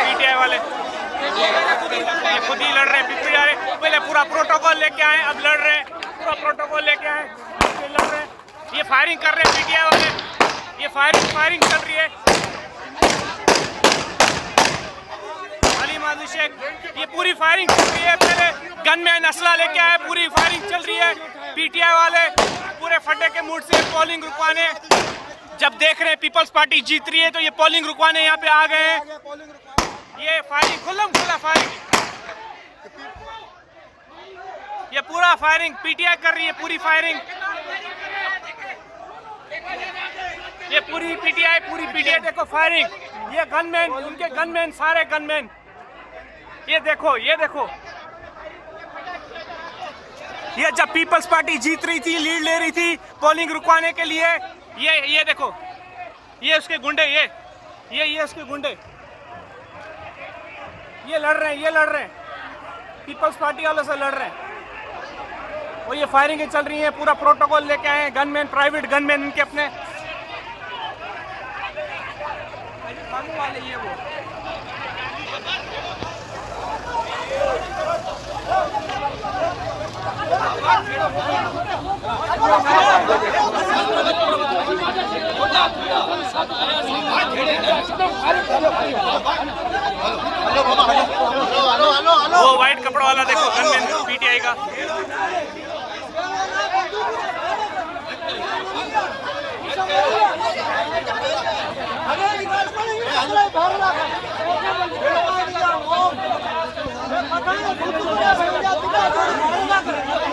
PTI वाले, ये खुद ही लड़ रहे हैं। पीटीआई पहले पूरा प्रोटोकॉल लेके आए, अब लड़ रहे हैं, पूरा प्रोटोकॉल लेके आए, लड़ रहे हैं। ये फायरिंग कर रहे हैं पीटीआई वाले, ये फायरिंग चल रही है। अली माजी शेख, ये पूरी फायरिंग चल रही है। पहले गनमैन असला लेके आए, पूरी फायरिंग चल रही है। पीटीआई वाले पूरे फटे के मूड से पोलिंग रुकवाने, जब देख रहे हैं पीपल्स पार्टी जीत रही है तो ये पोलिंग रुकवाने यहाँ पे आ गए हैं। ये फायरिंग खुल्ला फायरिंग, ये पूरा फायरिंग पीटीआई कर रही है, पूरी फायरिंग, ये पूरी पीटीआई देखो फायरिंग। ये गनमैन, उनके गनमैन, सारे गनमैन, ये देखो ये जब पीपल्स पार्टी जीत रही थी, लीड ले रही थी पोलिंग रुकवाने के लिए, ये देखो, ये उसके गुंडे, ये उसके गुंडे, ये लड़ रहे हैं पीपल्स पार्टी वालों से लड़ रहे हैं। और ये फायरिंगें चल रही हैं, पूरा प्रोटोकॉल लेके आए हैं गनमैन, प्राइवेट गनमैन इनके अपने वाले। ये वो वो वाइट कपड़ा वाला देखो गनमैन पीटीआई का। अरे